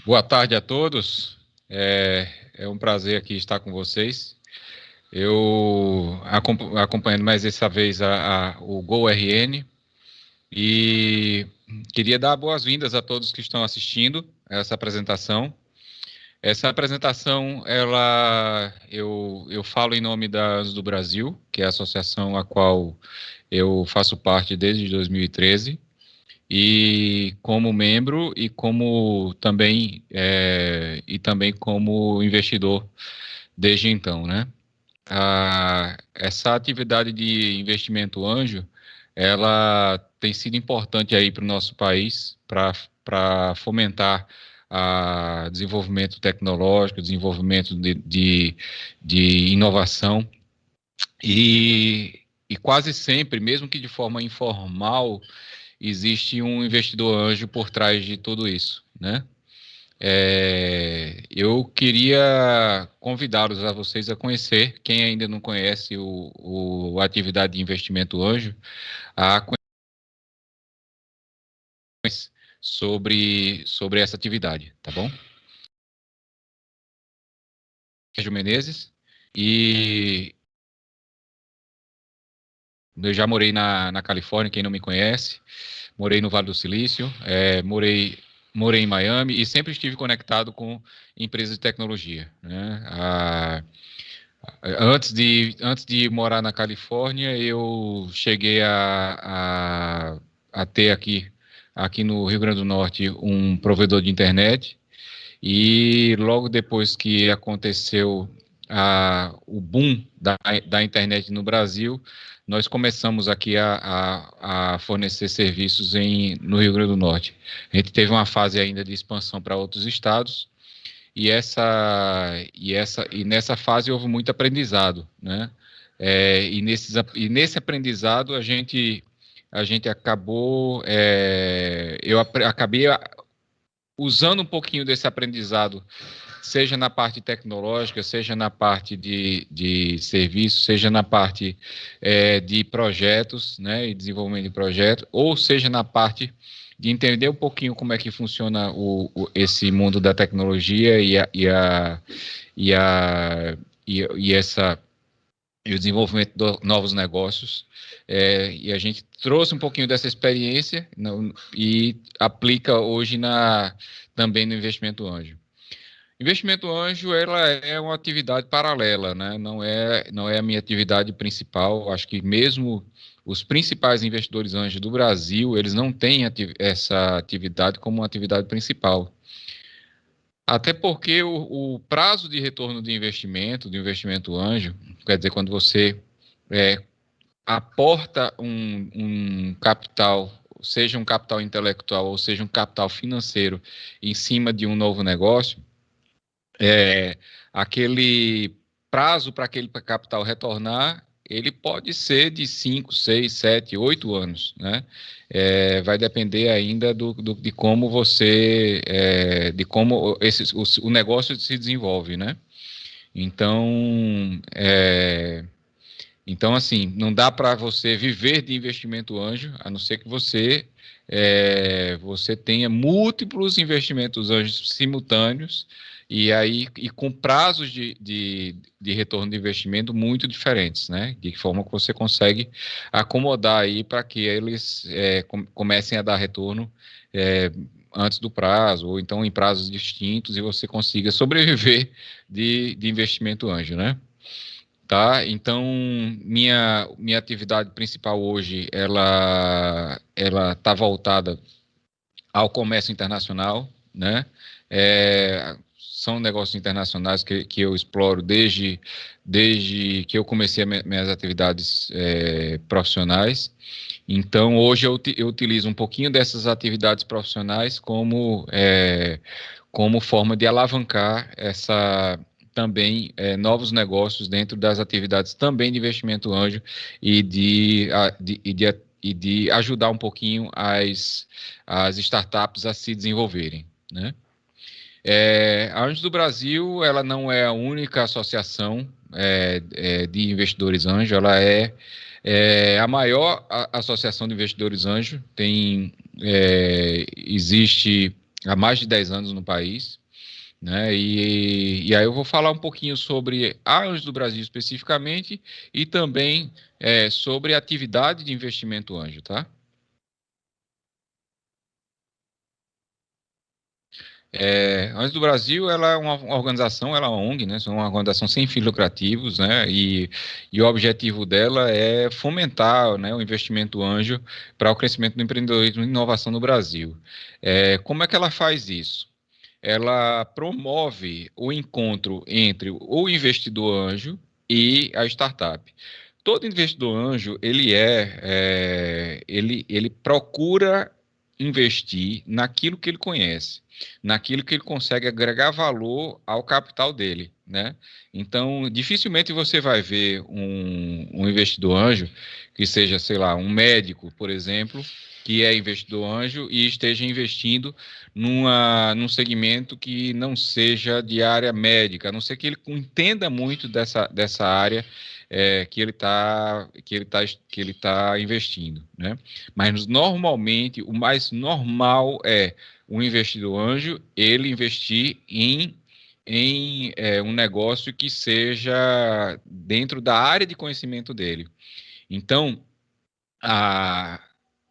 Boa tarde a todos. É um prazer aqui estar com vocês. Eu acompanhando mais dessa vez o GoRN e queria dar boas-vindas a todos que estão assistindo a essa apresentação. Essa apresentação, eu falo em nome da Anjos do Brasil, que é a associação a qual eu faço parte desde 2013. E como membro e também como investidor desde então, né? Essa atividade de investimento anjo, ela tem sido importante aí para o nosso país para fomentar desenvolvimento tecnológico, desenvolvimento de inovação e quase sempre, mesmo que de forma informal, existe um investidor anjo por trás de tudo isso, né? Eu queria convidá-los a vocês a conhecer, quem ainda não conhece a atividade de investimento anjo, a conhecer sobre essa atividade, tá bom? Sérgio Menezes, e eu já morei na Califórnia, quem não me conhece, morei no Vale do Silício, morei em Miami e sempre estive conectado com empresas de tecnologia, né? Antes de morar na Califórnia, eu cheguei a ter aqui no Rio Grande do Norte um provedor de internet e logo depois que aconteceu o boom da internet no Brasil, nós começamos aqui a fornecer serviços no Rio Grande do Norte. A gente teve uma fase ainda de expansão para outros estados, e nessa fase houve muito aprendizado, né? E nesse aprendizado a gente acabou, acabei usando um pouquinho desse aprendizado, seja na parte tecnológica, seja na parte de serviço, seja na parte de projetos, né, e desenvolvimento de projetos, ou seja na parte de entender um pouquinho como é que funciona esse mundo da tecnologia e essa e o desenvolvimento de novos negócios. E a gente trouxe um pouquinho dessa experiência e aplica hoje também no investimento anjo. Investimento anjo, ela é uma atividade paralela, né? Não é a minha atividade principal. Acho que mesmo os principais investidores anjos do Brasil, eles não têm essa atividade como uma atividade principal. Até porque o prazo de retorno de investimento anjo, quer dizer, quando você é, aporta um capital, seja um capital intelectual ou seja um capital financeiro, em cima de um novo negócio, aquele prazo para aquele capital retornar, ele pode ser de 5, 6, 7, 8 anos, né? Vai depender ainda de como de como o negócio se desenvolve, né? Então, assim, não dá para você viver de investimento anjo, a não ser que você tenha múltiplos investimentos anjos simultâneos e com prazos de retorno de investimento muito diferentes, né? De forma que você consegue acomodar aí para que eles comecem a dar retorno antes do prazo, ou então em prazos distintos, e você consiga sobreviver de investimento anjo, né? Tá, então minha atividade principal hoje ela está voltada ao comércio internacional, né? São negócios internacionais que eu exploro desde que eu comecei minhas atividades profissionais. Então hoje eu utilizo um pouquinho dessas atividades profissionais como forma de alavancar também novos negócios dentro das atividades também de investimento anjo e de ajudar um pouquinho as startups a se desenvolverem, né? A Anjos do Brasil, ela não é a única associação de investidores anjo, ela é a maior associação de investidores anjo. Existe há mais de 10 anos no país, né? E aí eu vou falar um pouquinho sobre a Anjos do Brasil especificamente e também sobre a atividade de investimento anjo, tá? Anjos do Brasil, ela é uma organização, ela é uma ONG, né? É uma organização sem fins lucrativos, né? E o objetivo dela é fomentar, né, o investimento anjo para o crescimento do empreendedorismo e inovação no Brasil. Como é que ela faz isso? Ela promove o encontro entre o investidor anjo e a startup. Todo investidor anjo, ele procura investir naquilo que ele conhece, naquilo que ele consegue agregar valor ao capital dele, né? Então, dificilmente você vai ver um investidor anjo que seja, sei lá, um médico, por exemplo, que é investidor anjo e esteja investindo num segmento que não seja de área médica, a não ser que ele entenda muito dessa área que ele tá investindo, né? Mas normalmente o mais normal é o investidor anjo ele investir em um negócio que seja dentro da área de conhecimento dele. Então, a,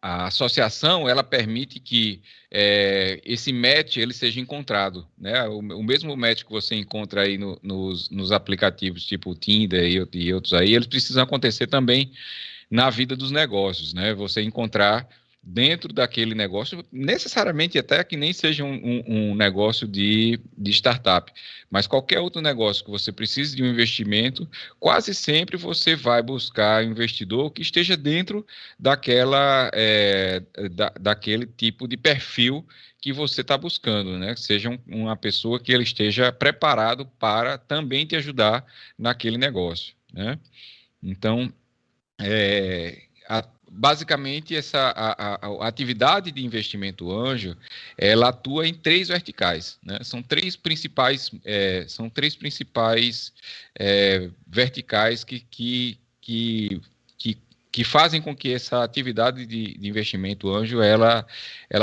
a associação ela permite que esse match ele seja encontrado, né? O mesmo match que você encontra aí nos aplicativos tipo o Tinder e outros aí, eles precisam acontecer também na vida dos negócios, né? Você encontrar dentro daquele negócio, necessariamente até que nem seja um negócio de startup, mas qualquer outro negócio que você precise de um investimento, quase sempre você vai buscar um investidor que esteja dentro daquele tipo de perfil que você está buscando, né? Que seja uma pessoa que ele esteja preparado para também te ajudar naquele negócio, né? Então, basicamente, a atividade de investimento anjo, ela atua em três verticais, né? São três principais verticais que, que fazem com que essa atividade de investimento anjo ela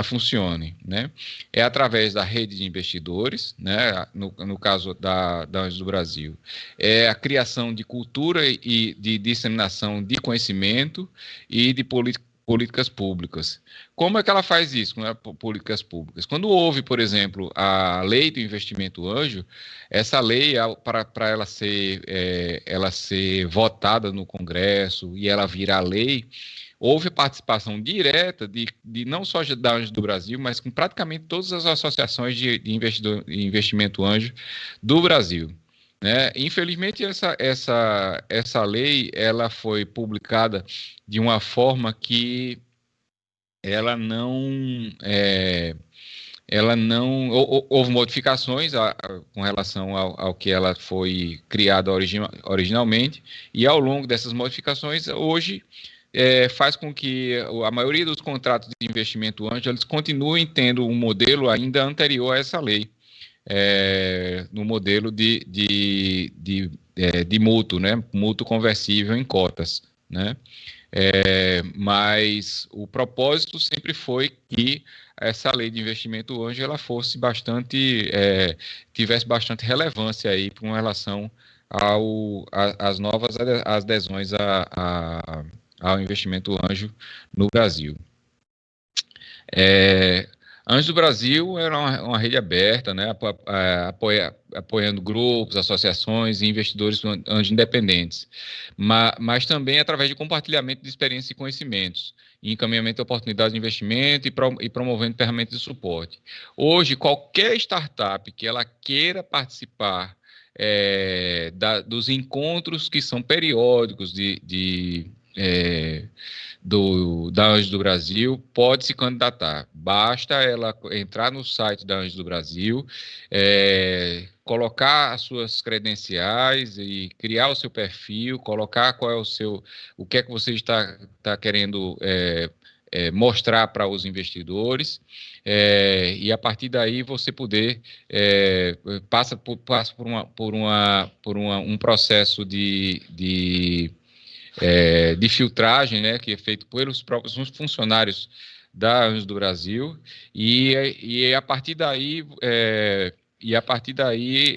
funcione, né? É através da rede de investidores, né? No caso da Anjos do Brasil, é a criação de cultura e de disseminação de conhecimento e de políticas públicas. Como é que ela faz isso, né, políticas públicas? Quando houve, por exemplo, a lei do investimento anjo, essa lei, para ela ser votada no Congresso e ela virar lei, houve participação direta de não só da Anjos do Brasil, mas com praticamente todas as associações de investimento anjo do Brasil, né? Infelizmente, essa lei ela foi publicada de uma forma que ela não, houve modificações com relação ao que ela foi criada originalmente, e ao longo dessas modificações, hoje faz com que a maioria dos contratos de investimento anjo eles continuem tendo um modelo ainda anterior a essa lei, no modelo de mútuo, né? Mútuo conversível em cotas, né? Mas o propósito sempre foi que essa lei de investimento anjo ela fosse tivesse bastante relevância aí com relação às novas adesões ao investimento anjo no Brasil. Antes do Brasil era uma rede aberta, né, apoiando grupos, associações e investidores anjo independentes, mas também através de compartilhamento de experiências e conhecimentos, e encaminhamento de oportunidades de investimento e promovendo ferramentas de suporte. Hoje, qualquer startup que ela queira participar dos encontros que são periódicos da Anjos do Brasil, pode se candidatar. Basta ela entrar no site da Anjos do Brasil, colocar as suas credenciais e criar o seu perfil, colocar qual é o que é que você está querendo mostrar para os investidores, e a partir daí você poder passa por um processo de filtragem, né, que é feito pelos próprios funcionários da Anjos do Brasil, e a partir daí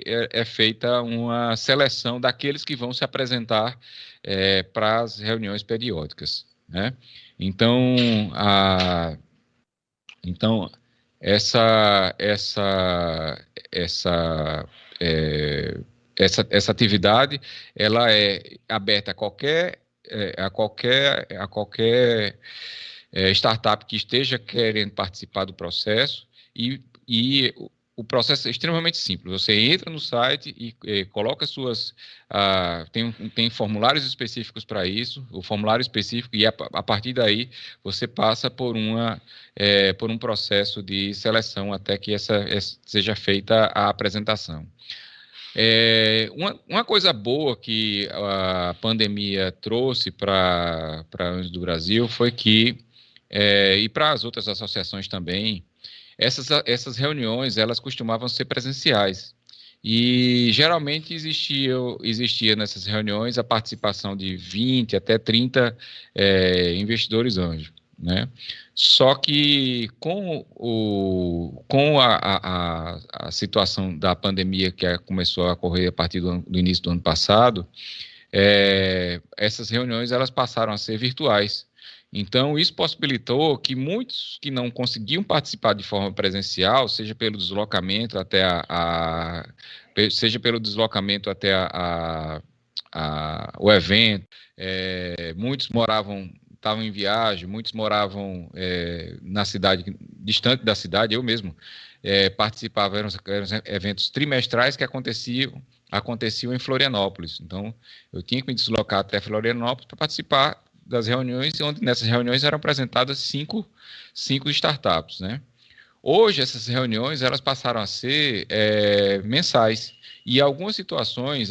é feita uma seleção daqueles que vão se apresentar para as reuniões periódicas, né? Então, então essa, é, essa atividade ela é aberta a qualquer startup que esteja querendo participar do processo e o processo é extremamente simples. Você entra no site e coloca suas... tem formulários específicos para isso, o formulário específico, e a partir daí você passa por um processo de seleção até que seja feita a apresentação. Uma coisa boa que a pandemia trouxe para Anjos do Brasil foi que, e para as outras associações também, essas reuniões elas costumavam ser presenciais. E geralmente existia nessas reuniões a participação de 20 até 30 investidores anjos, né? Só que com a situação da pandemia que começou a ocorrer a partir do início do ano passado, essas reuniões elas passaram a ser virtuais. Então, isso possibilitou que muitos que não conseguiam participar de forma presencial, seja pelo deslocamento até o evento, muitos estavam em viagem, muitos moravam na cidade, distante da cidade. Eu mesmo participava, eram eventos trimestrais que aconteciam em Florianópolis. Então, eu tinha que me deslocar até Florianópolis para participar das reuniões, onde nessas reuniões eram apresentadas cinco startups, né? Hoje, essas reuniões, elas passaram a ser mensais. E algumas situações,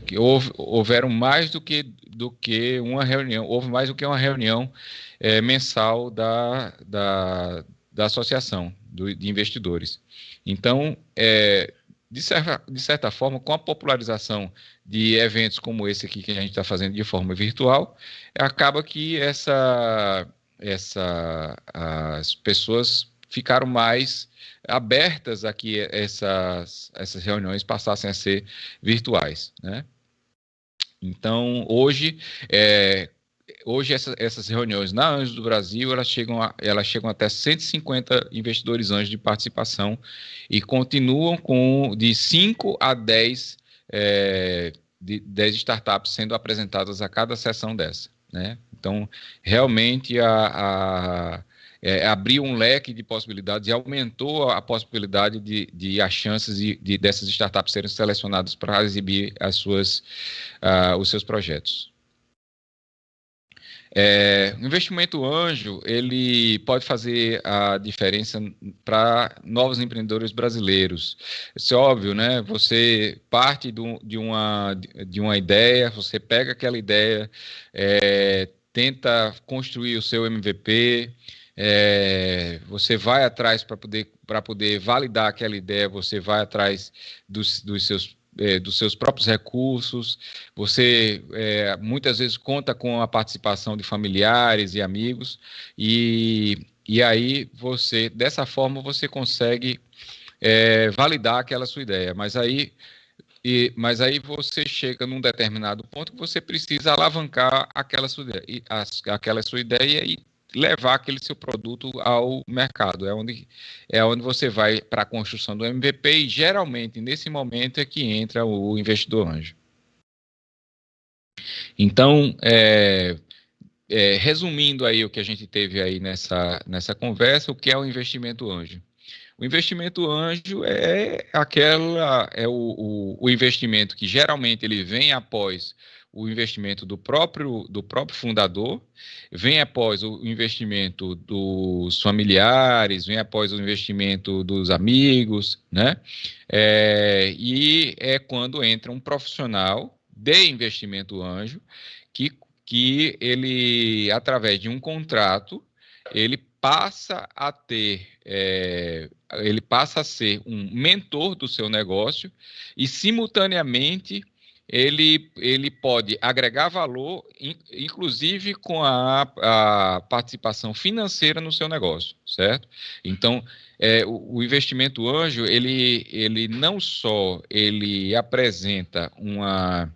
que houveram mais do que uma reunião, houve mais do que uma reunião mensal da associação de investidores. Então, de certa forma, com a popularização de eventos como esse aqui que a gente está fazendo de forma virtual, acaba que as pessoas ficaram mais abertas a que essas reuniões passassem a ser virtuais, né? Então, hoje essas reuniões na Anjos do Brasil, elas chegam até 150 investidores anjos de participação e continuam com de 5 a 10, 10 startups sendo apresentadas a cada sessão dessa, né? Então, realmente abriu um leque de possibilidades e aumentou a possibilidade de as chances dessas startups serem selecionadas para exibir os seus projetos. O investimento anjo, ele pode fazer a diferença para novos empreendedores brasileiros. Isso é óbvio, né? Você parte de uma ideia, você pega aquela ideia, tenta construir o seu MVP, você vai atrás para poder validar aquela ideia, você vai atrás dos seus próprios recursos, você muitas vezes conta com a participação de familiares e amigos, e aí dessa forma, você consegue validar aquela sua ideia, mas aí você chega num determinado ponto que você precisa alavancar aquela sua ideia e levar aquele seu produto ao mercado. É onde você vai para a construção do MVP e geralmente nesse momento é que entra o investidor anjo. Então, resumindo aí o que a gente teve aí nessa conversa, o que é o investimento anjo? O investimento anjo é o investimento que geralmente ele vem após o investimento do próprio fundador, vem após o investimento dos familiares, vem após o investimento dos amigos, né? E é quando entra um profissional de investimento anjo que ele, através de um contrato, ele passa a ser um mentor do seu negócio e, simultaneamente, ele pode agregar valor, inclusive com a participação financeira no seu negócio, certo? Então, o investimento anjo, ele não só ele apresenta uma,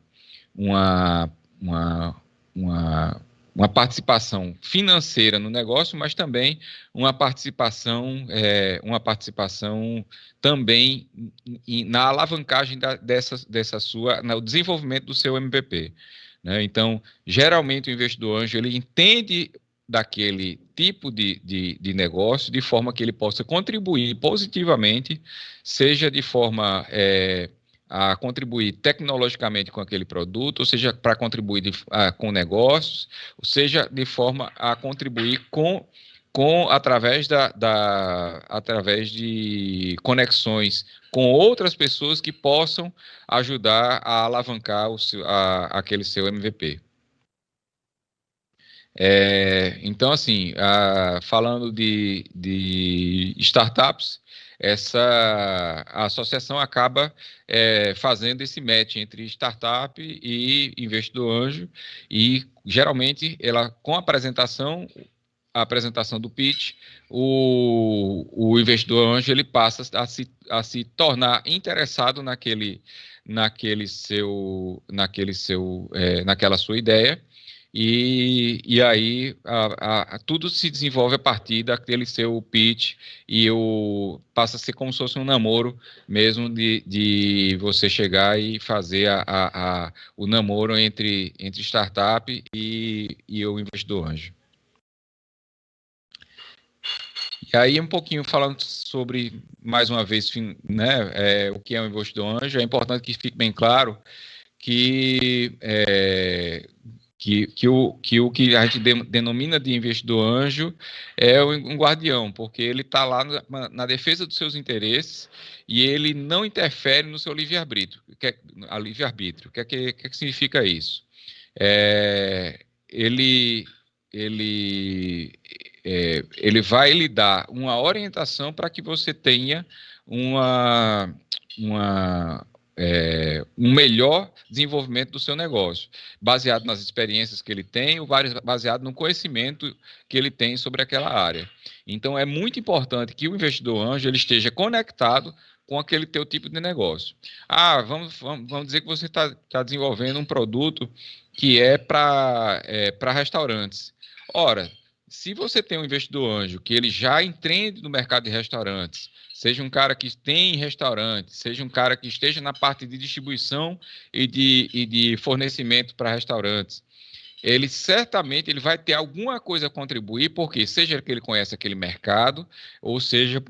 uma, uma, uma participação financeira no negócio, mas também uma participação também na alavancagem no desenvolvimento do seu MVP. Né? Então, geralmente o investidor anjo ele entende daquele tipo de negócio de forma que ele possa contribuir positivamente, seja de forma a contribuir tecnologicamente com aquele produto, ou seja, para contribuir com negócios, ou seja, de forma a contribuir através de conexões com outras pessoas que possam ajudar a alavancar aquele seu MVP. Então, assim, falando de startups, a associação acaba fazendo esse match entre startup e investidor anjo, e geralmente ela, com a apresentação do pitch, o investidor anjo ele passa a se tornar interessado naquela sua ideia, e aí tudo se desenvolve a partir daquele seu pitch, e passa a ser como se fosse um namoro mesmo, de você chegar e fazer o namoro entre startup e o investidor anjo. E aí, um pouquinho falando sobre, mais uma vez, né, o que é um investidor anjo, é importante que fique bem claro que o que a gente denomina de investidor anjo é um guardião, porque ele está lá na defesa dos seus interesses e ele não interfere no seu livre-arbítrio. Livre-arbítrio. O que significa isso? Ele, ele, ele vai lhe dar uma orientação para que você tenha um melhor desenvolvimento do seu negócio, baseado nas experiências que ele tem, ou baseado no conhecimento que ele tem sobre aquela área. Então, é muito importante que o investidor anjo ele esteja conectado com aquele teu tipo de negócio. Vamos dizer que você está desenvolvendo um produto que é para restaurantes. Ora, se você tem um investidor anjo que ele já entende no mercado de restaurantes, seja um cara que tem restaurante, seja um cara que esteja na parte de distribuição e de fornecimento para restaurantes, ele certamente vai ter alguma coisa a contribuir, porque seja que ele conhece aquele mercado, ou seja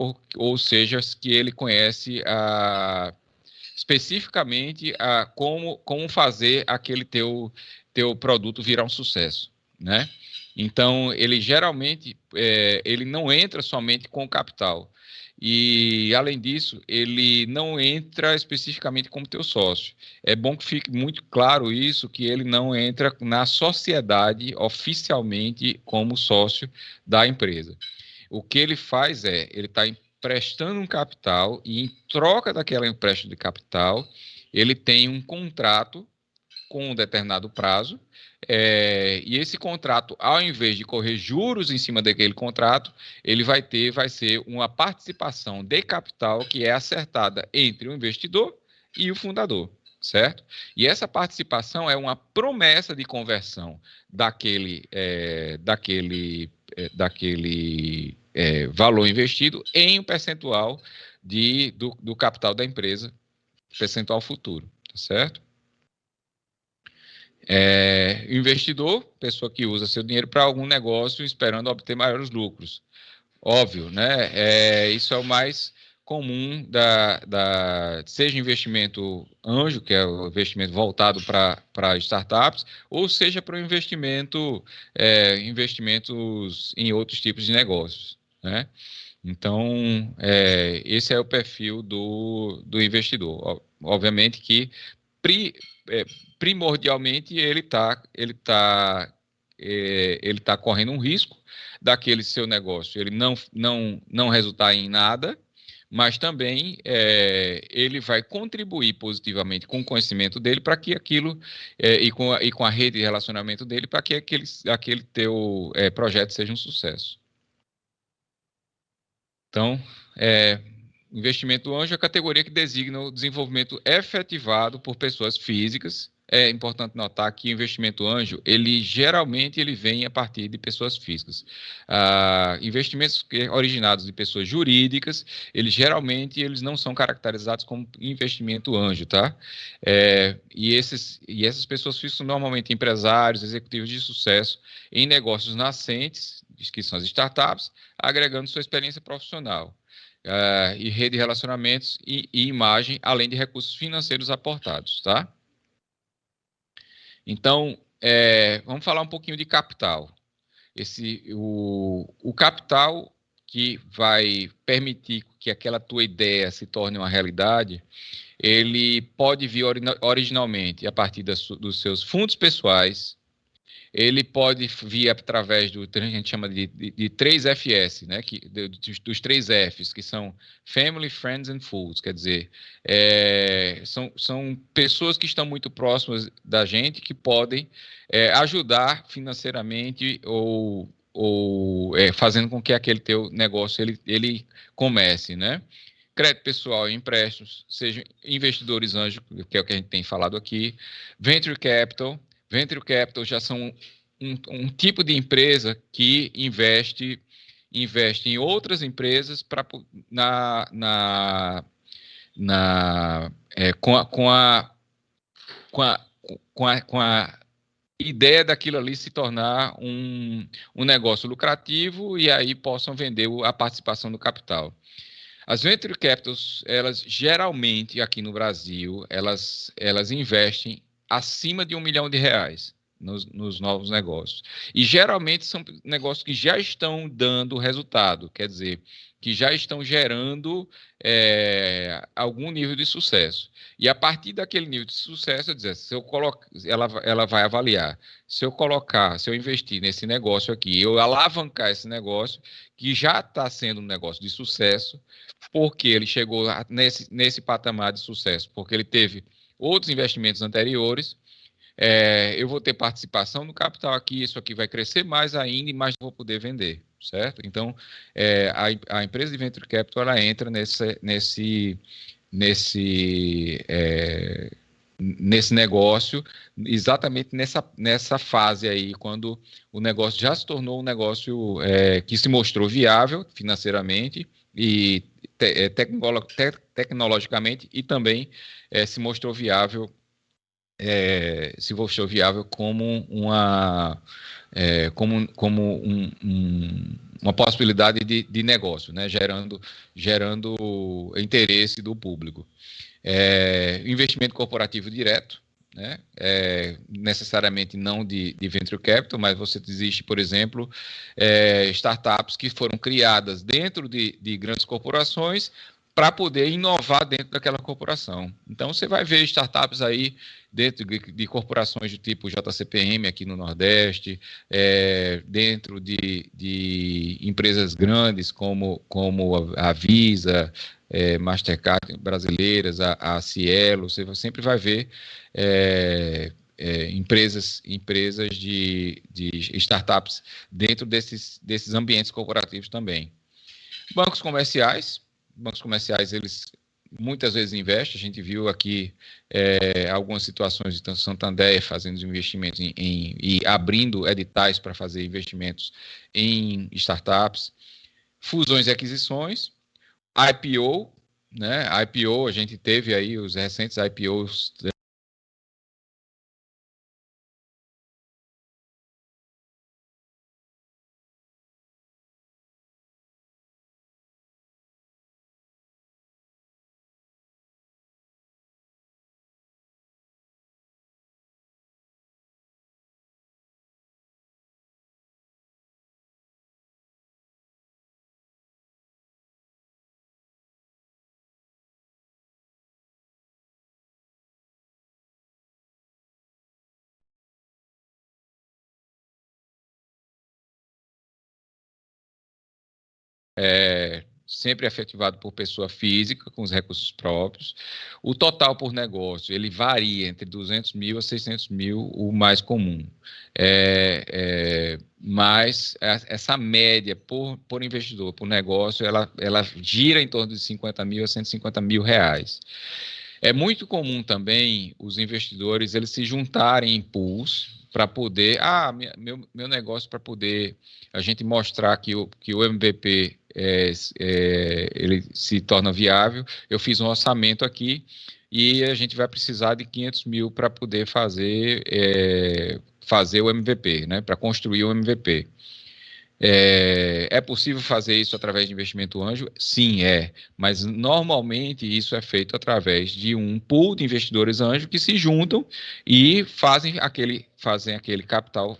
que ele conhece especificamente como fazer aquele teu produto virar um sucesso, né? Então, ele geralmente ele não entra somente com o capital. E, além disso, ele não entra especificamente como teu sócio. É bom que fique muito claro isso, que ele não entra na sociedade oficialmente como sócio da empresa. O que ele faz ele está emprestando um capital e, em troca daquela empréstimo de capital, ele tem um contrato com um determinado prazo, e esse contrato, ao invés de correr juros em cima daquele contrato, ele vai ser uma participação de capital que é acertada entre o investidor e o fundador, certo? E essa participação é uma promessa de conversão daquele valor investido em um percentual do capital da empresa, percentual futuro, tá certo? Investidor, pessoa que usa seu dinheiro para algum negócio esperando obter maiores lucros. Óbvio, né? Isso é o mais comum seja investimento anjo, que é o investimento voltado para startups, ou seja para o investimentos em outros tipos de negócios, né? Então, esse é o perfil do investidor. Obviamente que primordialmente ele tá correndo um risco daquele seu negócio ele não resultar em nada, mas também ele vai contribuir positivamente com o conhecimento dele para que aquilo, e com a rede de relacionamento dele, para que aquele teu projeto seja um sucesso. Então, é, investimento anjo é a categoria que designa o desenvolvimento efetivado por pessoas físicas. É importante notar que o investimento anjo, ele geralmente ele vem a partir de pessoas físicas. Investimentos originados de pessoas jurídicas, eles não são caracterizados como investimento anjo, tá? E essas pessoas físicas são normalmente empresários, executivos de sucesso em negócios nascentes, que são as startups, agregando sua experiência profissional, e rede de relacionamentos e imagem, além de recursos financeiros aportados, tá? Então, vamos falar um pouquinho de capital. O capital que vai permitir que aquela tua ideia se torne uma realidade, ele pode vir originalmente a partir dos seus fundos pessoais. Ele pode vir através do que a gente chama de 3FS, né? Dos 3 Fs, que são Family, Friends and Fools, quer dizer, são pessoas que estão muito próximas da gente que podem ajudar financeiramente ou fazendo com que aquele teu negócio ele comece, né? Crédito pessoal e empréstimos, sejam investidores anjos, que é o que a gente tem falado aqui, venture capital. Venture capital já são um tipo de empresa que investe em outras empresas na, na, com a, com a ideia daquilo ali se tornar um negócio lucrativo e aí possam vender a participação do capital. As venture capitals, elas geralmente aqui no Brasil, elas investem acima de R$ 1 milhão nos novos negócios. E geralmente são negócios que já estão dando resultado, quer dizer, que já estão gerando algum nível de sucesso. E a partir daquele nível de sucesso, se eu colocar, ela vai avaliar. Se eu investir nesse negócio aqui, eu alavancar esse negócio, que já está sendo um negócio de sucesso, porque ele chegou nesse patamar de sucesso, porque ele teve outros investimentos anteriores, eu vou ter participação no capital aqui, isso aqui vai crescer mais ainda e mais eu vou poder vender, certo? Então, a empresa de Venture Capital, ela entra nesse, nesse negócio, exatamente nessa fase aí, quando o negócio já se tornou um negócio que se mostrou viável financeiramente e tecnologicamente e também se mostrou viável como uma possibilidade de negócio, né? Gerando interesse do público. Investimento corporativo direto, né? Necessariamente não de venture capital, mas existe, por exemplo, startups que foram criadas dentro de grandes corporações para poder inovar dentro daquela corporação. Então, você vai ver startups aí dentro de corporações do tipo JCPM aqui no Nordeste, dentro de empresas grandes como a Visa, Mastercard brasileiras, a Cielo, você sempre vai ver empresas de startups dentro desses ambientes corporativos também. Bancos comerciais, eles muitas vezes investem, a gente viu aqui algumas situações de Santander fazendo investimentos e abrindo editais para fazer investimentos em startups, fusões e aquisições, IPO, né? IPO, a gente teve aí os recentes IPOs. sempre efetivado por pessoa física, com os recursos próprios. O total por negócio, ele varia entre 200 mil a 600 mil, o mais comum. Mas essa média por investidor, por negócio, ela gira em torno de 50 mil a 150 mil reais. É muito comum também os investidores eles se juntarem em pools para poder, meu negócio para poder a gente mostrar que o MVP ele se torna viável. Eu fiz um orçamento aqui e a gente vai precisar de 500 mil para poder fazer o MVP, né? Para construir o MVP. É possível fazer isso através de investimento anjo? Sim, mas normalmente isso é feito através de um pool de investidores anjo que se juntam e fazem aquele capital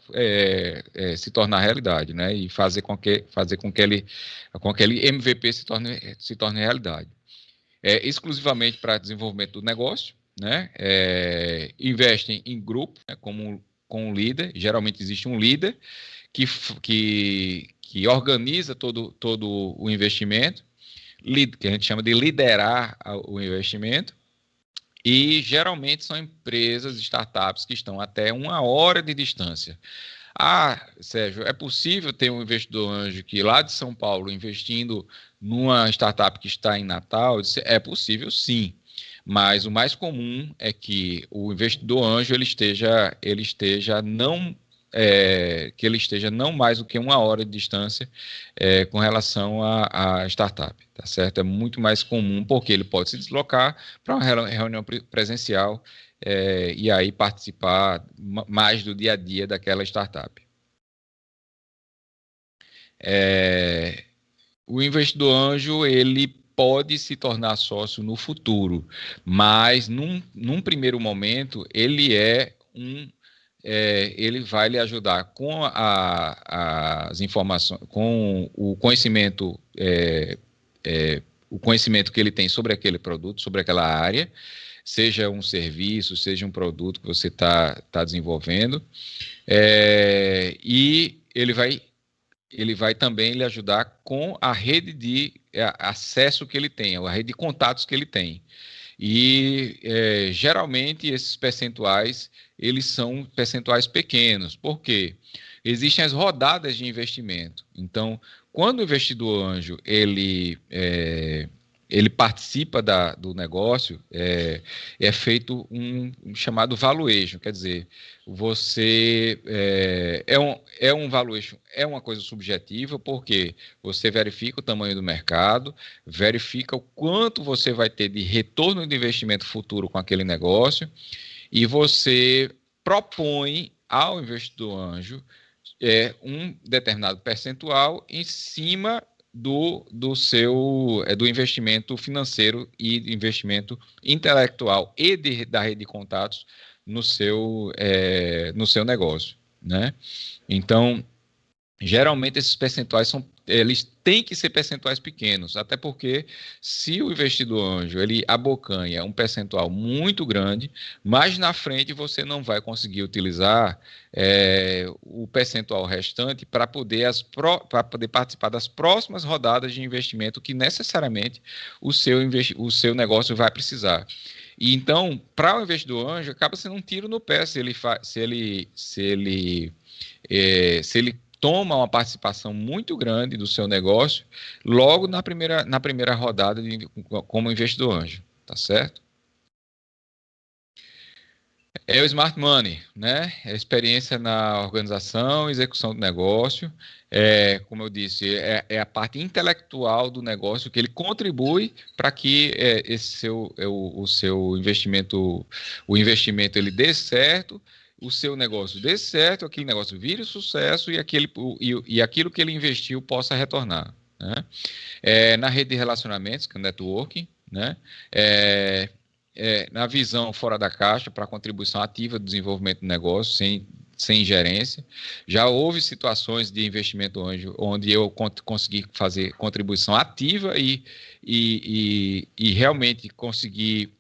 se tornar realidade, né? E fazer com que aquele MVP se torne realidade. Exclusivamente para desenvolvimento do negócio, né? Investem em grupo, né? Com um líder, geralmente existe um líder que organiza todo o investimento, que a gente chama de liderar o investimento, e geralmente são empresas, startups que estão até 1 hora de distância. Sérgio, é possível ter um investidor anjo que lá de São Paulo investindo numa startup que está em Natal? É possível, sim. Mas o mais comum é que o investidor anjo ele esteja não mais do que 1 hora de distância com relação à startup, tá certo? É muito mais comum porque ele pode se deslocar para uma reunião presencial e aí participar mais do dia a dia daquela startup. O investidor anjo, ele pode se tornar sócio no futuro, mas num primeiro momento ele ele vai lhe ajudar com as informações, com o conhecimento, o conhecimento que ele tem sobre aquele produto, sobre aquela área, seja um serviço, seja um produto que você está desenvolvendo, e ele vai também lhe ajudar com a rede de acesso que ele tem, a rede de contatos que ele tem. E geralmente esses percentuais eles são percentuais pequenos. Por quê? Existem as rodadas de investimento. Então, quando o investidor anjo ele participa do negócio, é feito um chamado valuation, quer dizer, você um valuation, é uma coisa subjetiva, porque você verifica o tamanho do mercado, verifica o quanto você vai ter de retorno de investimento futuro com aquele negócio, e você propõe ao investidor anjo um determinado percentual em cima do investimento financeiro e investimento intelectual e da rede de contatos no seu negócio, né? Então, geralmente esses percentuais eles têm que ser percentuais pequenos, até porque se o investidor anjo ele abocanha um percentual muito grande, mais na frente você não vai conseguir utilizar o percentual restante para poder participar das próximas rodadas de investimento que necessariamente o seu negócio vai precisar. E então, para o investidor anjo, acaba sendo um tiro no pé se ele toma uma participação muito grande do seu negócio logo na primeira rodada como investidor anjo, tá certo? É o Smart Money, né? É a experiência na organização e execução do negócio. Como eu disse, é a parte intelectual do negócio que ele contribui para que o seu investimento, ele dê certo, o seu negócio dê certo, aquele negócio vire sucesso e aquilo que ele investiu possa retornar, né? Na rede de relacionamentos, que é o networking, né? Na visão fora da caixa para contribuição ativa do desenvolvimento do negócio, sem ingerência. Já houve situações de investimento anjo onde eu consegui fazer contribuição ativa e realmente consegui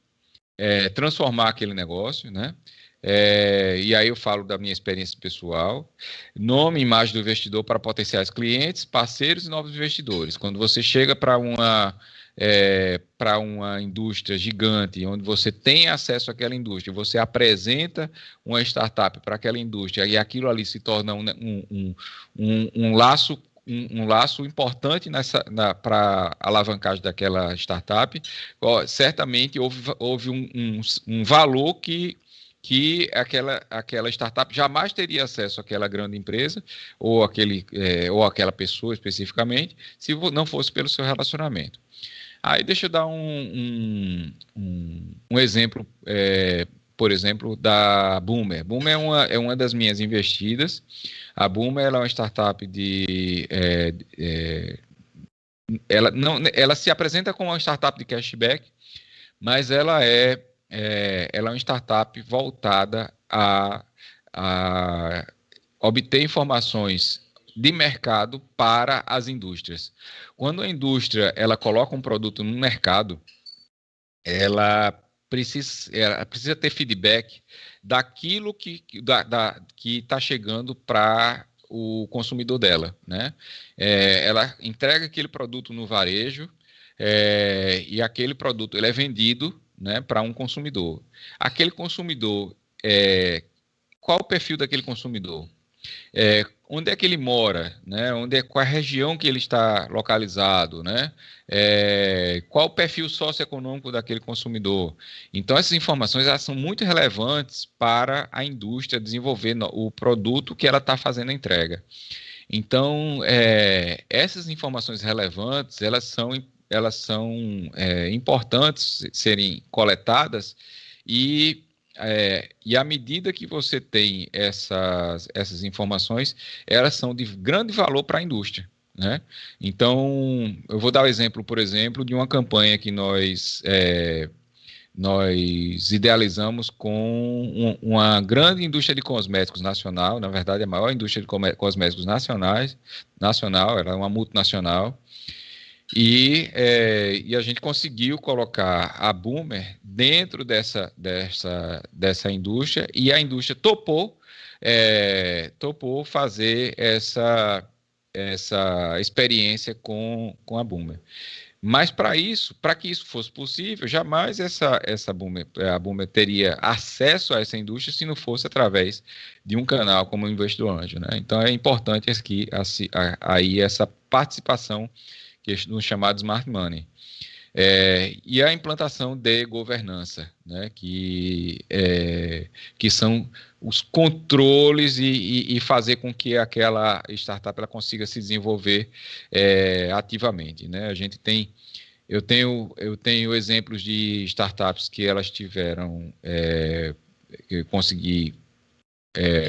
transformar aquele negócio, né? E aí eu falo da minha experiência pessoal. Nome e imagem do investidor para potenciais clientes, parceiros e novos investidores. Quando você chega para uma indústria gigante, onde você tem acesso àquela indústria, você apresenta uma startup para aquela indústria e aquilo ali se torna um laço um laço importante para a alavancagem daquela startup, certamente houve um valor que aquela startup jamais teria acesso àquela grande empresa ou aquela pessoa especificamente, se não fosse pelo seu relacionamento. Aí deixa eu dar um exemplo, por exemplo, da Boomer. Boomer é uma das minhas investidas. A Boomer ela é uma startup ela se apresenta como uma startup de cashback, mas ela é uma startup voltada a obter informações de mercado para as indústrias. Quando a indústria ela coloca um produto no mercado, ela precisa ter feedback daquilo que está chegando para o consumidor dela, né? Ela entrega aquele produto no varejo e aquele produto ele é vendido, né, para um consumidor. Aquele consumidor, qual o perfil daquele consumidor? Onde é que ele mora, né? Qual a região que ele está localizado, né? Qual o perfil socioeconômico daquele consumidor. Então, essas informações elas são muito relevantes para a indústria desenvolver o produto que ela está fazendo a entrega. Então, essas informações relevantes, elas são importantes serem coletadas e à medida que você tem essas informações, elas são de grande valor para a indústria, né? Então, eu vou dar o exemplo, por exemplo, de uma campanha que nós idealizamos com uma grande indústria de cosméticos nacional, na verdade, a maior indústria de cosméticos nacional, ela é uma multinacional, e a gente conseguiu colocar a Boomer dentro dessa indústria, e a indústria topou fazer essa experiência com a Boomer. Mas para que isso fosse possível, jamais a Boomer teria acesso a essa indústria se não fosse através de um canal como o Investidor Anjo, né? Então é importante aqui aí essa participação que no chamado Smart Money. E a implantação de governança, né, que são os controles e fazer com que aquela startup ela consiga se desenvolver ativamente, né? Eu tenho exemplos de startups que elas tiveram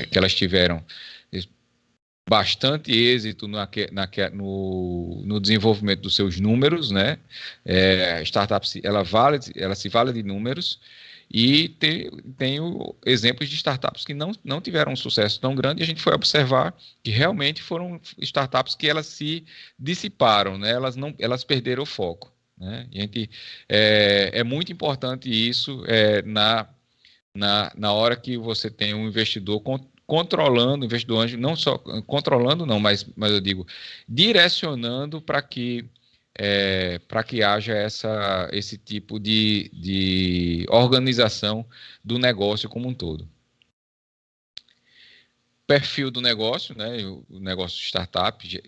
que elas tiveram bastante êxito no desenvolvimento dos seus números, né? A startup ela se vale de números, e tenho exemplos de startups que não tiveram um sucesso tão grande, e a gente foi observar que realmente foram startups que elas se dissiparam, né? Elas perderam o foco, né? É muito importante isso na hora que você tem um investidor controlando, o investidor anjo, não só controlando, não, mas eu digo, direcionando para que haja esse tipo de organização do negócio como um todo. Perfil do negócio, né, o negócio de startup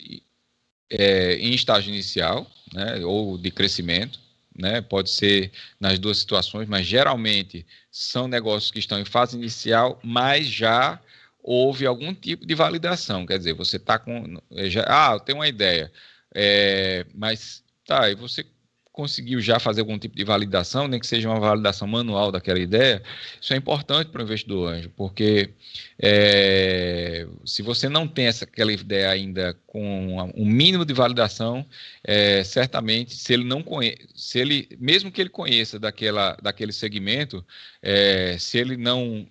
em estágio inicial, né, ou de crescimento, né, pode ser nas duas situações, mas geralmente são negócios que estão em fase inicial, mas já houve algum tipo de validação. Quer dizer, você está com... eu tenho uma ideia, mas tá, e você conseguiu já fazer algum tipo de validação, nem que seja uma validação manual daquela ideia. Isso é importante para o investidor anjo, porque se você não tem aquela ideia ainda com um mínimo de validação, certamente, mesmo que ele conheça daquele segmento, se ele não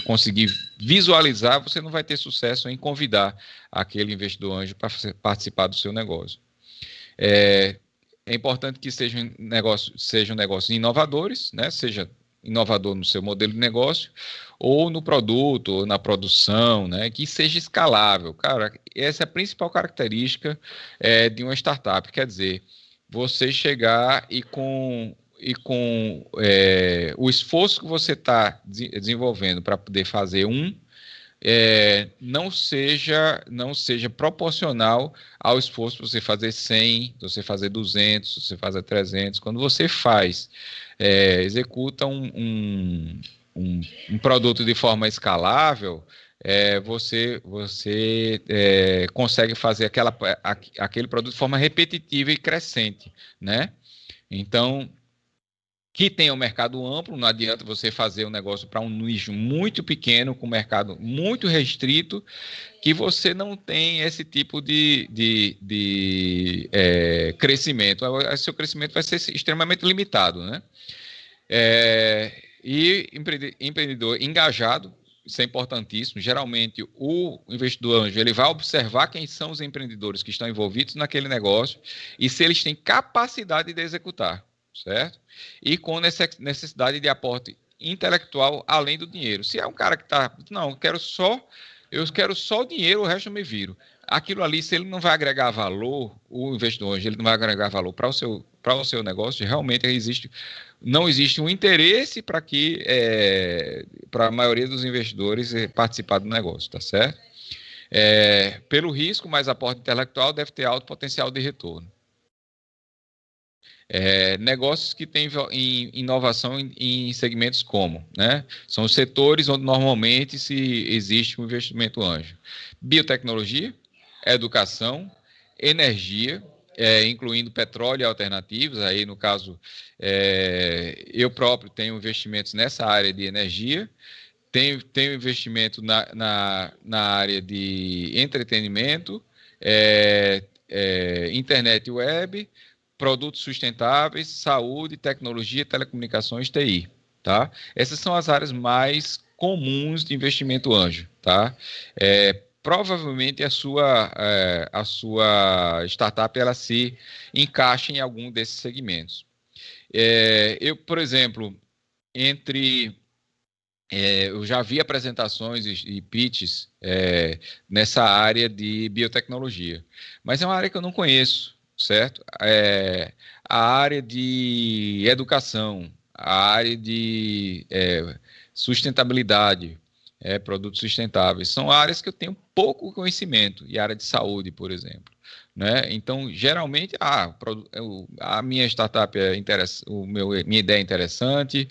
conseguir visualizar, você não vai ter sucesso em convidar aquele investidor anjo para participar do seu negócio. É importante que sejam negócios inovadores, né? Seja inovador no seu modelo de negócio, ou no produto, ou na produção, né, que seja escalável. Cara, essa é a principal característica de uma startup, quer dizer, você chegar e com o esforço que você está desenvolvendo para poder fazer não seja proporcional ao esforço de você fazer 100, de você fazer 200, de você fazer 300. Quando você executa um produto de forma escalável, você consegue fazer aquele produto de forma repetitiva e crescente, né? Então, que tem um mercado amplo, não adianta você fazer um negócio para um nicho muito pequeno, com um mercado muito restrito, que você não tem esse tipo de crescimento. Seu crescimento vai ser extremamente limitado, né? E empreendedor engajado, isso é importantíssimo. Geralmente, o investidor anjo ele vai observar quem são os empreendedores que estão envolvidos naquele negócio e se eles têm capacidade de executar, certo? E com necessidade de aporte intelectual além do dinheiro. Se é um cara que está, não, eu quero só o dinheiro, o resto eu me viro. Aquilo ali, se ele não vai agregar valor, o investidor anjo, ele não vai agregar valor para o seu negócio, realmente não existe um interesse para a maioria dos investidores participar do negócio, tá certo? Pelo risco, mais aporte intelectual deve ter alto potencial de retorno. Negócios que têm inovação em segmentos como, né? São os setores onde normalmente existe um investimento anjo. Biotecnologia, educação, energia, incluindo petróleo e alternativos. Aí, no caso, eu próprio tenho investimentos nessa área de energia, tenho investimento na área de entretenimento, internet e web, produtos sustentáveis, saúde, tecnologia, telecomunicações, TI, tá? Essas são as áreas mais comuns de investimento anjo, tá? Provavelmente a sua startup ela se encaixa em algum desses segmentos. Eu, por exemplo, eu já vi apresentações e pitches nessa área de biotecnologia, mas é uma área que eu não conheço, certo? A área de educação, a área de sustentabilidade, produtos sustentáveis, são áreas que eu tenho pouco conhecimento, e a área de saúde, por exemplo, né? Então, geralmente, a minha startup minha ideia é interessante,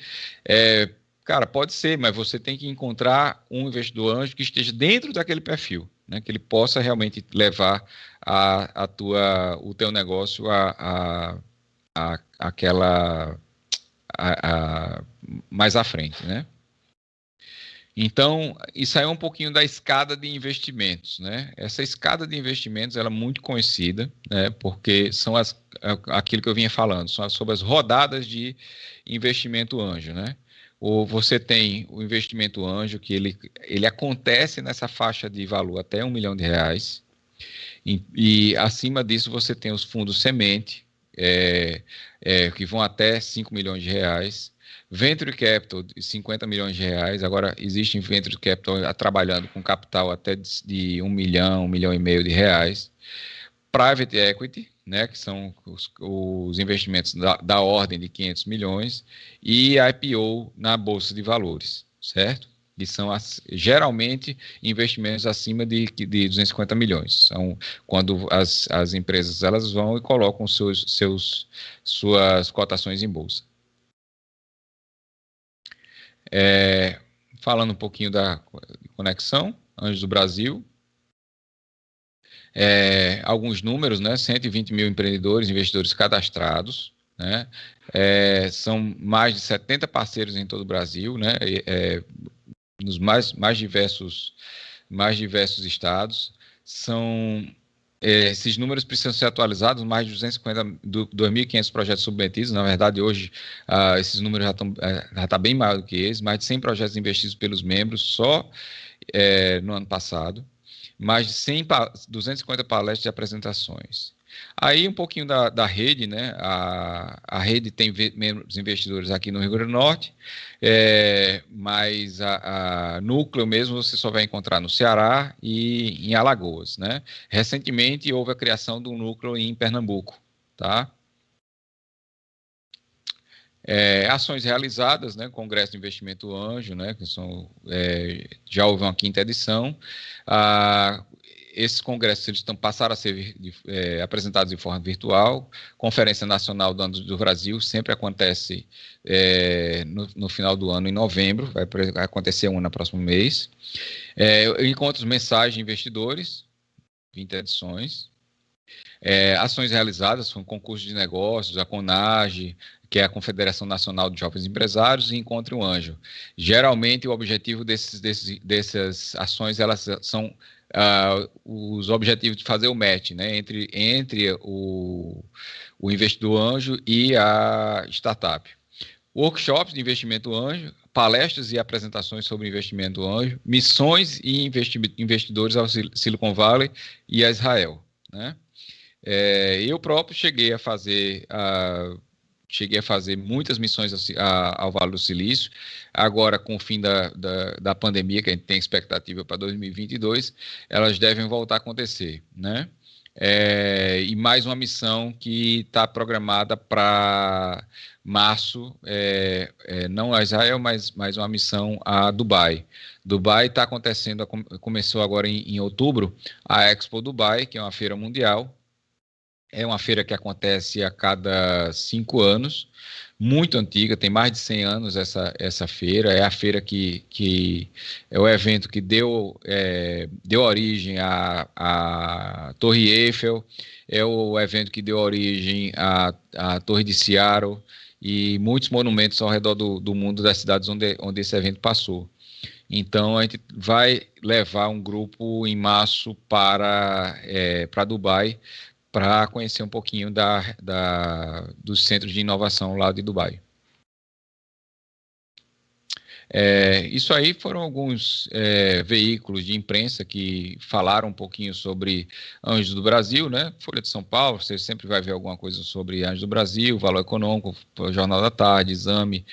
cara, pode ser, mas você tem que encontrar um investidor anjo que esteja dentro daquele perfil, né? Que ele possa realmente levar o teu negócio mais à frente, né? Então, isso aí é um pouquinho da escada de investimentos, né? Essa escada de investimentos ela é muito conhecida, né? Porque são aquilo que eu vinha falando, são sobre as rodadas de investimento anjo, né? Ou você tem o investimento anjo, que ele acontece nessa faixa de valor até R$1 milhão, e acima disso você tem os fundos semente, que vão até R$5 milhões, Venture Capital de R$50 milhões. Agora, existe Venture Capital trabalhando com capital até de R$1 milhão, R$1,5 milhão. Private Equity, né, que são os investimentos da ordem de 500 milhões, e IPO na Bolsa de Valores, certo? Que são, geralmente, investimentos acima de 250 milhões. São quando as empresas elas vão e colocam suas cotações em bolsa. Falando um pouquinho da conexão, Anjos do Brasil, alguns números, né? 120 mil empreendedores, investidores cadastrados, né? São mais de 70 parceiros em todo o Brasil, né? Nos mais diversos estados. Esses números precisam ser atualizados, mais de 2.500 projetos submetidos. Na verdade, hoje, esses números já estão bem maior do que eles, mais de 100 projetos investidos pelos membros só no ano passado, mais de 250 palestras e apresentações. Aí um pouquinho da rede, né? A rede tem membros investidores aqui no Rio Grande do Norte, mas a núcleo mesmo você só vai encontrar no Ceará e em Alagoas, né? Recentemente houve a criação do núcleo em Pernambuco, tá? Ações realizadas, né? Congresso de Investimento Anjo, né? Que são, já houve uma quinta edição. Ah, esses congressos eles passaram a ser apresentados de forma virtual. Conferência Nacional do Ano do Brasil sempre acontece no final do ano, em novembro, vai acontecer no próximo mês. Encontros mensais de investidores, 20 edições. Ações realizadas são concursos de negócios, a CONAGE, que é a Confederação Nacional de Jovens Empresários, e Encontre um Anjo. Geralmente, o objetivo dessas ações, elas são os objetivos de fazer o match, né, entre o investidor anjo e a startup. Workshops de investimento anjo, palestras e apresentações sobre investimento anjo, missões e investidores ao Silicon Valley e a Israel, né? Eu próprio cheguei a fazer muitas missões ao Vale do Silício. Agora, com o fim da pandemia, que a gente tem expectativa para 2022, elas devem voltar a acontecer, né? E mais uma missão que está programada para março, não a Israel, mas mais uma missão a Dubai. Dubai está acontecendo, começou agora em outubro, a Expo Dubai, que é uma feira mundial. É uma feira que acontece a cada 5 anos, muito antiga, tem mais de 100 anos essa feira. É a feira que é o evento que deu origem à Torre Eiffel, é o evento que deu origem à Torre de Seattle e muitos monumentos ao redor do mundo das cidades onde esse evento passou. Então, a gente vai levar um grupo em março para Dubai, para conhecer um pouquinho dos centros de inovação lá de Dubai. Isso aí foram alguns veículos de imprensa que falaram um pouquinho sobre Anjos do Brasil, né? Folha de São Paulo, você sempre vai ver alguma coisa sobre Anjos do Brasil, Valor Econômico, o Jornal da Tarde, Exame,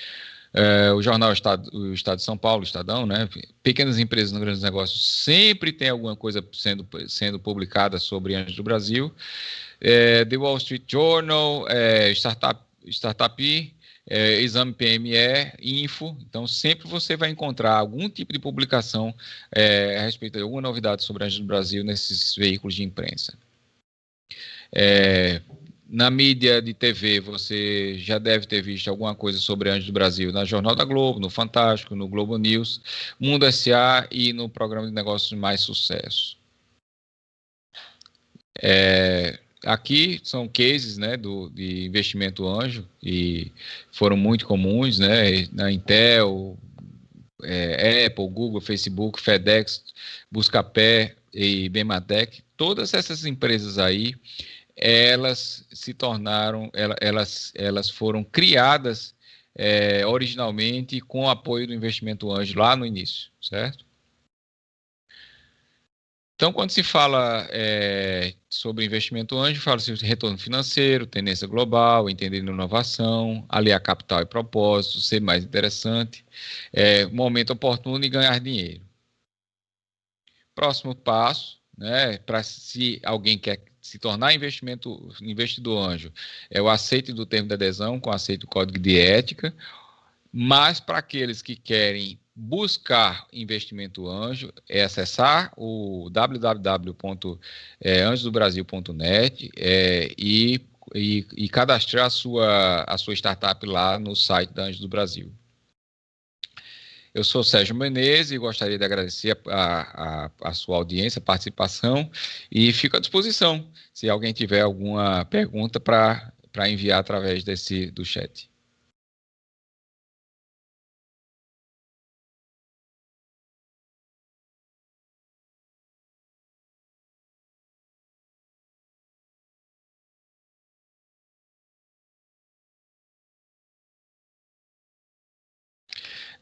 o jornal o Estado de São Paulo, Estadão, né? Pequenas empresas no Grandes Negócios sempre tem alguma coisa sendo publicada sobre Anjos do Brasil. The Wall Street Journal, Startup, Exame PME, Info. Então, sempre você vai encontrar algum tipo de publicação a respeito de alguma novidade sobre Anjos do Brasil nesses veículos de imprensa. Na mídia de TV, você já deve ter visto alguma coisa sobre Anjos do Brasil na Jornal da Globo, no Fantástico, no Globo News, Mundo S.A. e no programa de negócios Mais Sucesso. Aqui são cases, né, de investimento anjo e foram muito comuns, né, na Intel, Apple, Google, Facebook, FedEx, Buscapé e Bematec. Todas essas empresas aí, elas se tornaram, elas foram criadas originalmente com o apoio do investimento anjo lá no início, certo? Então, quando se fala sobre investimento anjo, fala-se de retorno financeiro, tendência global, entender inovação, aliar capital e propósito, ser mais interessante, momento oportuno e ganhar dinheiro. Próximo passo, né, para se alguém quer se tornar investidor anjo, é o aceite do termo de adesão, com aceite do código de ética, mas para aqueles que querem buscar investimento anjo, é acessar o www.anjodobrasil.net e cadastrar a sua startup lá no site da Anjos do Brasil. Eu sou Sérgio Menezes e gostaria de agradecer a sua audiência, participação, e fico à disposição se alguém tiver alguma pergunta para enviar através do chat.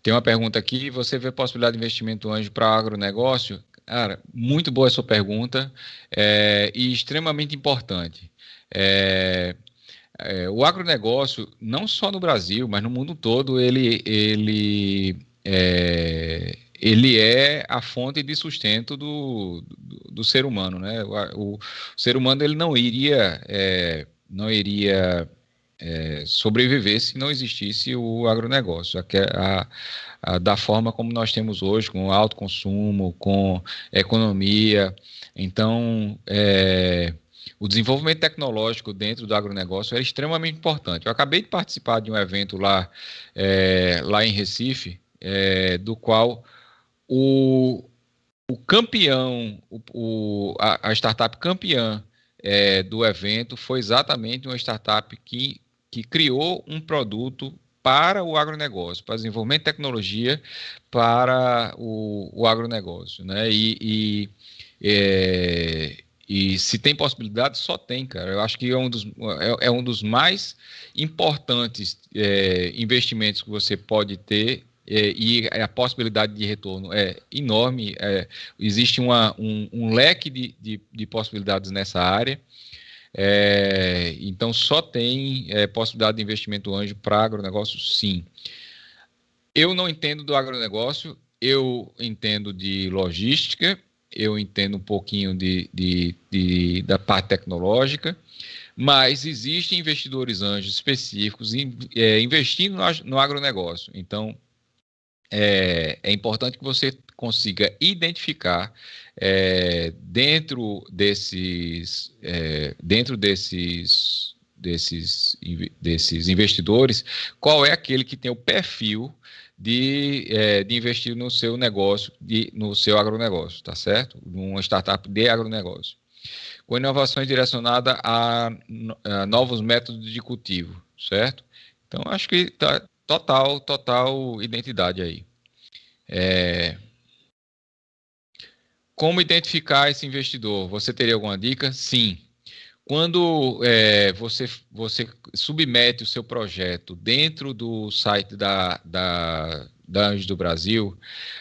Tem uma pergunta aqui: você vê possibilidade de investimento anjo para agronegócio? Cara, muito boa a sua pergunta, e extremamente importante. É, o agronegócio, não só no Brasil, mas no mundo todo, ele é a fonte de sustento do ser humano, né? O ser humano ele não iria sobreviver se não existisse o agronegócio, da forma como nós temos hoje, com alto consumo, com economia. Então, o desenvolvimento tecnológico dentro do agronegócio é extremamente importante. Eu acabei de participar de um evento lá em Recife, do qual o, o campeão, a startup campeã do evento foi exatamente uma startup que criou um produto para o agronegócio, para desenvolvimento de tecnologia para o agronegócio, né? É, e se tem possibilidade, só tem, cara. Eu acho que é um dos mais importantes investimentos que você pode ter, e a possibilidade de retorno é enorme. Existe um leque de possibilidades nessa área. Então, só tem possibilidade de investimento anjo para agronegócio, sim. Eu não entendo do agronegócio, eu entendo de logística, eu entendo um pouquinho da parte tecnológica, mas existem investidores anjos específicos investindo no agronegócio. Então, é importante que você consiga identificar dentro desses investidores qual é aquele que tem o perfil de investir no seu negócio, no seu agronegócio, tá certo? Numa startup de agronegócio. Com inovações direcionadas a novos métodos de cultivo, certo? Então, acho que tá total identidade aí. Como identificar esse investidor? Você teria alguma dica? Sim. Quando você submete o seu projeto dentro do site da Anjos do Brasil,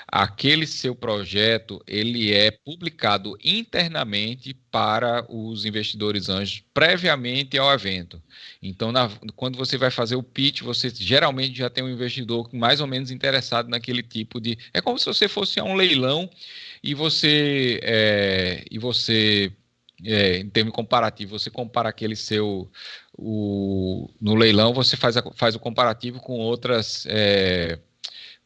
aquele seu projeto ele é publicado internamente para os investidores anjos previamente ao evento. Então, quando você vai fazer o pitch, você geralmente já tem um investidor mais ou menos interessado naquele tipo de... É como se você fosse a um leilão e você em termos comparativos, você compara aquele seu... no leilão, você faz o comparativo com outras...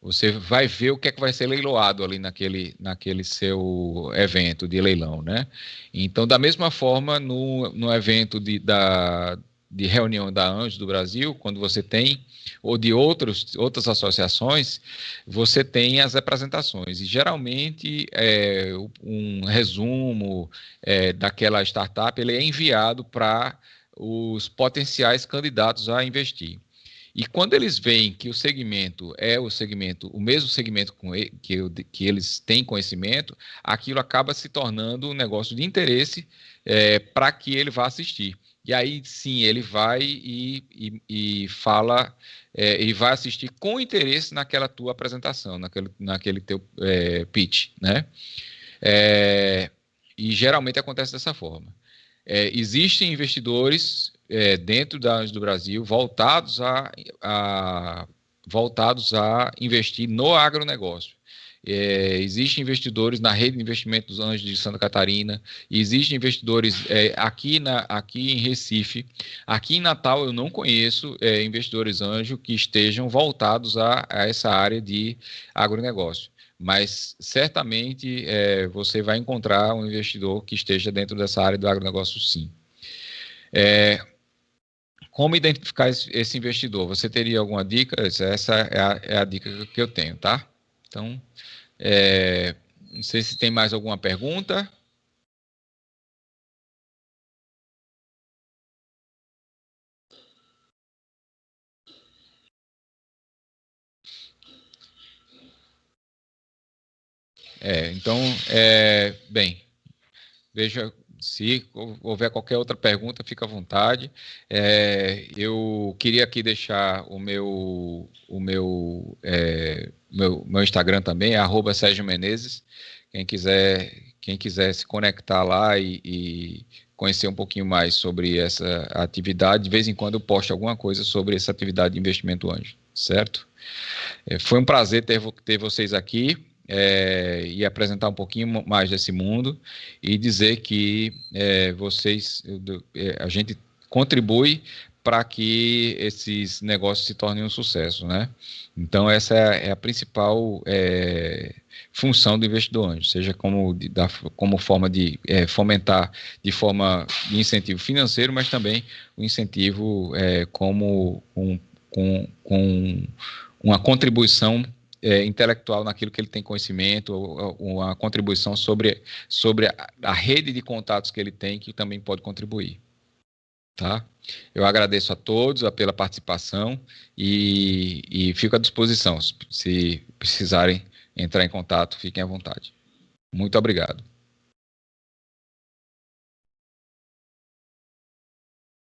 você vai ver o que é que vai ser leiloado ali naquele seu evento de leilão, né? Então, da mesma forma, no evento de reunião da Anjos do Brasil, quando você tem, ou de outras associações, você tem as apresentações. E, geralmente, um resumo daquela startup ele é enviado para os potenciais candidatos a investir. E quando eles veem que o segmento é o mesmo segmento que eles têm conhecimento, aquilo acaba se tornando um negócio de interesse para que ele vá assistir. E aí sim ele vai e fala, e vai assistir com interesse naquela tua apresentação, naquele teu pitch, né? E geralmente acontece dessa forma. Existem investidores dentro da Anjos do Brasil voltados a investir no agronegócio. Existem investidores na rede de investimento dos Anjos de Santa Catarina, existem investidores aqui em Recife. Aqui em Natal eu não conheço investidores anjo que estejam voltados a essa área de agronegócio. Mas certamente você vai encontrar um investidor que esteja dentro dessa área do agronegócio, sim. Como identificar esse investidor? Você teria alguma dica? Essa é a dica que eu tenho, tá? Então, não sei se tem mais alguma pergunta. Então, bem, veja, se houver qualquer outra pergunta, fica à vontade. Eu queria aqui deixar o meu Instagram também, é @SérgioMenezes, Quem quiser se conectar lá e conhecer um pouquinho mais sobre essa atividade, de vez em quando eu posto alguma coisa sobre essa atividade de investimento anjo, certo? Foi um prazer ter vocês aqui e apresentar um pouquinho mais desse mundo e dizer que a gente contribui para que esses negócios se tornem um sucesso, né? Então, essa é a principal função do investidor anjo, seja como forma de fomentar de forma de incentivo financeiro, mas também o incentivo como com uma contribuição intelectual naquilo que ele tem conhecimento, ou uma contribuição sobre a rede de contatos que ele tem, que também pode contribuir. Tá? Eu agradeço a todos pela participação e fico à disposição. Se precisarem entrar em contato, fiquem à vontade. Muito obrigado.